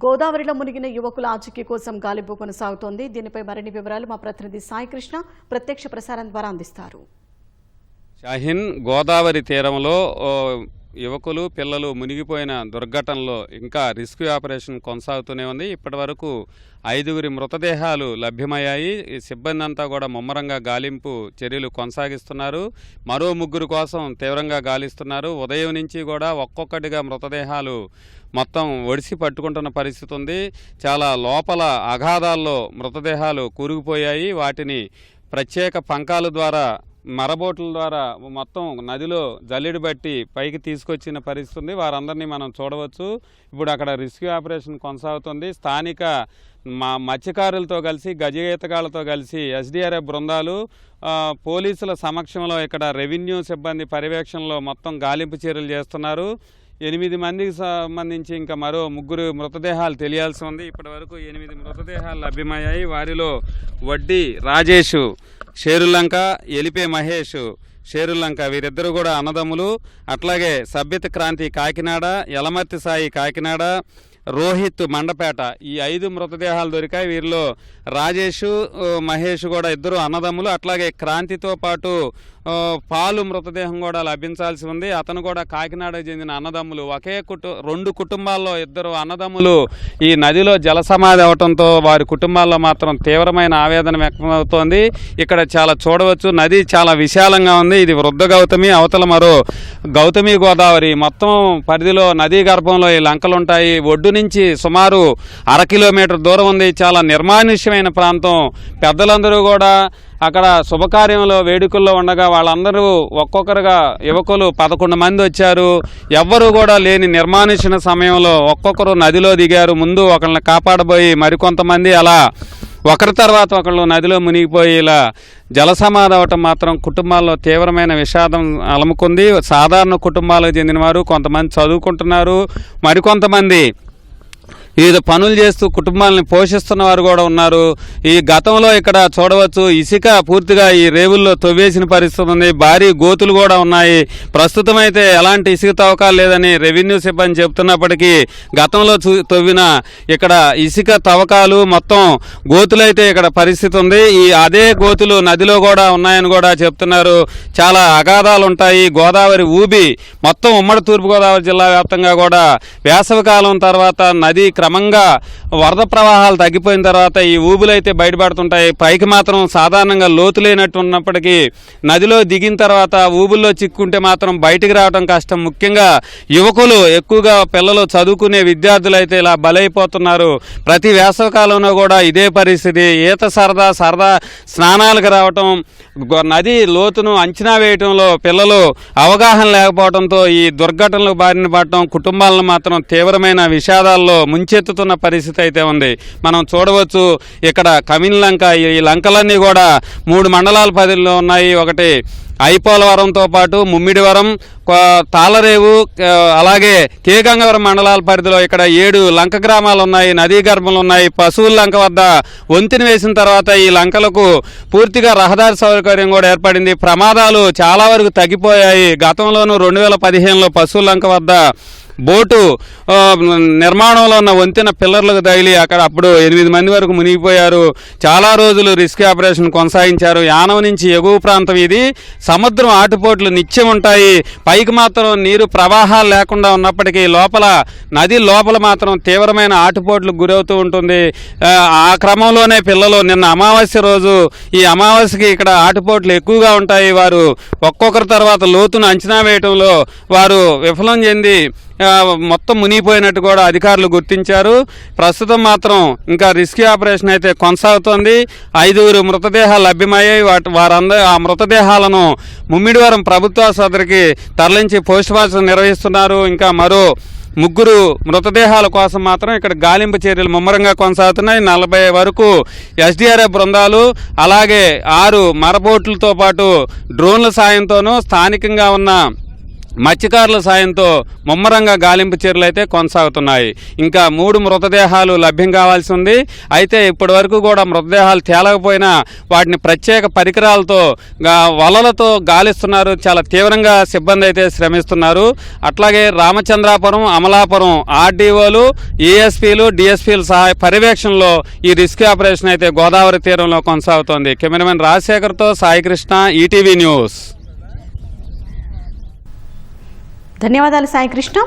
గోదావరిలో మునిగిన యువకుల ఆచూకీ కోసం గాలింపు కొనసాగుతోంది. దీనిపై మరిన్ని వివరాలు మా ప్రతినిధి సాయికృష్ణ ప్రత్యక్ష ప్రసారం ద్వారా అందిస్తారు. షాహీన్, గోదావరి తీరంలో యువకులు పిల్లలు మునిగిపోయిన దుర్ఘటనలో ఇంకా రెస్క్యూ ఆపరేషన్ కొనసాగుతూనే ఉంది. ఇప్పటి వరకు 5 మృతదేహాలు లభ్యమయ్యాయి. సిబ్బంది అంతా కూడా ముమ్మరంగా గాలింపు చర్యలు కొనసాగిస్తున్నారు. మరో 3 కోసం తీవ్రంగా గాలిస్తున్నారు. ఉదయం నుంచి కూడా ఒక్కొక్కటిగా మృతదేహాలు మొత్తం ఒడిసి పట్టుకుంటున్న పరిస్థితి ఉంది. చాలా లోపల అగాధాల్లో మృతదేహాలు కూరుకుపోయాయి. వాటిని ప్రత్యేక పంకాల ద్వారా మరబోట్ల ద్వారా మొత్తం నదిలో జల్లెడు బట్టి పైకి తీసుకొచ్చిన పరిస్థితి ఉంది. వారందరినీ మనం చూడవచ్చు. ఇప్పుడు అక్కడ రెస్క్యూ ఆపరేషన్ కొనసాగుతుంది. స్థానిక మత్స్యకారులతో కలిసి గజ ఈతగాళ్లతో కలిసి ఎస్డీఆర్ఎఫ్ బృందాలు పోలీసుల సమక్షంలో ఇక్కడ రెవెన్యూ సిబ్బంది పర్యవేక్షణలో మొత్తం గాలింపు చర్యలు చేస్తున్నారు. 8 మందికి సంబంధించి ఇంకా మరో 3 మృతదేహాలు తెలియాల్సి ఉంది. ఇప్పటి వరకు 8 మృతదేహాలు లభ్యమయ్యాయి. వారిలో వడ్డీ రాజేష్ షేరులంక, ఎలిపే మహేష్ షేరులంక వీరిద్దరూ కూడా అన్నదమ్ములు. అట్లాగే సభ్యత క్రాంతి కాకినాడ, యలమర్తి సాయి కాకినాడ, రోహిత్ మండపేట ఈ 5 మృతదేహాలు దొరికాయి. వీరిలో రాజేష్ మహేష్ కూడా ఇద్దరు అన్నదమ్ములు. అట్లాగే క్రాంతితో పాటు పాలు మృతదేహం కూడా లభించాల్సి ఉంది. అతను కూడా కాకినాడకు చెందిన అన్నదమ్ములు. ఒకే 2 కుటుంబాల్లో 2 అన్నదమ్ములు ఈ నదిలో జల సమాధి అవడంతో వారి కుటుంబాల్లో మాత్రం తీవ్రమైన ఆవేదన వ్యక్తమవుతోంది. ఇక్కడ చాలా చూడవచ్చు, నది చాలా విశాలంగా ఉంది. ఇది వృద్ధ గౌతమి, అవతల మరో గౌతమి గోదావరి. మొత్తం పరిధిలో నదీ గర్భంలో ఈ లంకలుంటాయి. ఒడ్డు నుంచి సుమారు 1/2 కిలోమీటర్ దూరం ఉంది. చాలా నిర్మానుష్యమైన ప్రాంతం. పెద్దలందరూ కూడా అక్కడ శుభకార్యంలో వేడుకల్లో ఉండగా వాళ్ళందరూ ఒక్కొక్కరుగా యువకులు 11 మంది వచ్చారు. ఎవ్వరూ కూడా లేని నిర్మానుష్య సమయంలో ఒక్కొక్కరు నదిలో దిగారు. ముందు ఒకళ్ళని కాపాడబోయి మరికొంతమంది అలా ఒకరి తర్వాత ఒకళ్ళు నదిలో మునిగిపోయి ఇలా జలసమాధి అవటం మాత్రం కుటుంబాల్లో తీవ్రమైన విషాదం అలముకుంది. సాధారణ కుటుంబాలకు చెందినవారు, కొంతమంది చదువుకుంటున్నారు, మరికొంతమంది వివిధ పనులు చేస్తూ కుటుంబాలను పోషిస్తున్న వారు కూడా ఉన్నారు. ఈ గతంలో ఇక్కడ చూడవచ్చు, ఇసుక పూర్తిగా ఈ రేవుల్లో తవ్వేసిన పరిస్థితి ఉంది. భారీ గోతులు కూడా ఉన్నాయి. ప్రస్తుతం అయితే ఎలాంటి ఇసుక తవ్వకాలు లేదని రెవెన్యూ సిబ్బంది చెబుతున్నప్పటికీ గతంలో తవ్విన ఇక్కడ ఇసుక తవ్వకాలు మొత్తం గోతులైతే ఇక్కడ పరిస్థితి ఉంది. అదే గోతులు నదిలో కూడా ఉన్నాయని కూడా చెప్తున్నారు. చాలా అగాధాలు ఉంటాయి. గోదావరి ఊబి మొత్తం ఉమ్మడి తూర్పుగోదావరి జిల్లా వ్యాప్తంగా కూడా వేసవికాలం తర్వాత నది క్రమంగా వరద ప్రవాహాలు తగ్గిపోయిన తర్వాత ఈ ఊబులైతే బయటపడుతుంటాయి. పైకి మాత్రం సాధారణంగా లోతు లేనట్టు ఉన్నప్పటికీ నదిలో దిగిన తర్వాత ఊబుల్లో చిక్కుంటే మాత్రం బయటికి రావడం కష్టం. ముఖ్యంగా యువకులు, ఎక్కువగా పిల్లలు, చదువుకునే విద్యార్థులు అయితే ఇలా బలైపోతున్నారు. ప్రతి వేసవికాలంలో కూడా ఇదే పరిస్థితి. ఈత సరదా స్నానాలకు రావటం, నది లోతును అంచనా వేయటంలో పిల్లలు అవగాహన లేకపోవడంతో ఈ దుర్ఘటనలకు బారిన పడటం కుటుంబాలను మాత్రం తీవ్రమైన విషాదాల్లో ముంచెత్తుతున్న పరిస్థితి అయితే ఉంది. మనం చూడవచ్చు ఇక్కడ కమిన్లంక, ఈ లంకలన్నీ కూడా 3 మండలాల పరిధిలో ఉన్నాయి. ఒకటి ఐపోలవరంతో పాటు ముమ్మిడివరం, తాళరేవు, అలాగే కే గంగవరం మండలాల పరిధిలో ఇక్కడ 7 లంక గ్రామాలు ఉన్నాయి. నదీ గర్భంలో ఉన్నాయి. పశువుల లంక వద్ద వంతెన వేసిన తర్వాత ఈ లంకలకు పూర్తిగా రహదారి సౌకర్యం కూడా ఏర్పడింది. ప్రమాదాలు చాలా వరకు తగ్గిపోయాయి. గతంలోనూ 2015లో పశువుల లంక వద్ద బోటు నిర్మాణంలో ఉన్న వంతెన పిల్లర్లకు తగిలి అక్కడ అప్పుడు 8 మంది వరకు మునిగిపోయారు. చాలా రోజులు రెస్క్యూ ఆపరేషన్ కొనసాగించారు. యానం నుంచి ఎగువ ప్రాంతం ఇది. సముద్రం ఆటుపోట్లు నిత్యం ఉంటాయి. పైకి మాత్రం నీరు ప్రవాహాలు లేకుండా ఉన్నప్పటికీ నది లోపల మాత్రం తీవ్రమైన ఆటుపోట్లకు గురవుతూ ఉంటుంది. ఆ క్రమంలోనే పిల్లలు నిన్న అమావాస్య రోజు, ఈ అమావాస్యకి ఇక్కడ ఆటుపోట్లు ఎక్కువగా ఉంటాయి. వారు ఒక్కొక్కరి తర్వాత లోతును అంచనా వేయడంలో వారు విఫలం చెంది మొత్తం మునిగిపోయినట్టు కూడా అధికారులు గుర్తించారు. ప్రస్తుతం మాత్రం ఇంకా రెస్క్యూ ఆపరేషన్ అయితే కొనసాగుతోంది. 5 మృతదేహాలు లభ్యమయ్యాయి. ఆ మృతదేహాలను ముమ్మిడివరం ప్రభుత్వ ఆసుపత్రికి తరలించి పోస్టుమార్టం నిర్వహిస్తున్నారు. ఇంకా మరో 3 మృతదేహాల కోసం మాత్రం ఇక్కడ గాలింపు చర్యలు ముమ్మరంగా కొనసాగుతున్నాయి. 40 వరకు ఎస్డీఆర్ఎఫ్ బృందాలు, అలాగే 6 మరబోట్లతో పాటు డ్రోన్ల సాయంతోనూ స్థానికంగా ఉన్న మత్స్యకారుల సాయంతో ముమ్మరంగా గాలింపు చర్యలు అయితే కొనసాగుతున్నాయి. ఇంకా 3 మృతదేహాలు లభ్యం కావాల్సి ఉంది. అయితే ఇప్పటి వరకు కూడా మృతదేహాలు తేలకపోయినా వాటిని ప్రత్యేక పరికరాలతో వలలతో గాలిస్తున్నారు. చాలా తీవ్రంగా సిబ్బంది అయితే శ్రమిస్తున్నారు. అట్లాగే రామచంద్రాపురం, అమలాపురం ఆర్డీఓలు, ఏఎస్పీలు, డిఎస్పీలు సహాయ పర్యవేక్షణలో ఈ రెస్క్యూ ఆపరేషన్ అయితే గోదావరి తీరంలో కొనసాగుతోంది. కెమెరామెన్ రాజశేఖర్తో సాయికృష్ణ, ఈటీవీ న్యూస్. ధన్యవాదాలు సాయి కృష్ణ.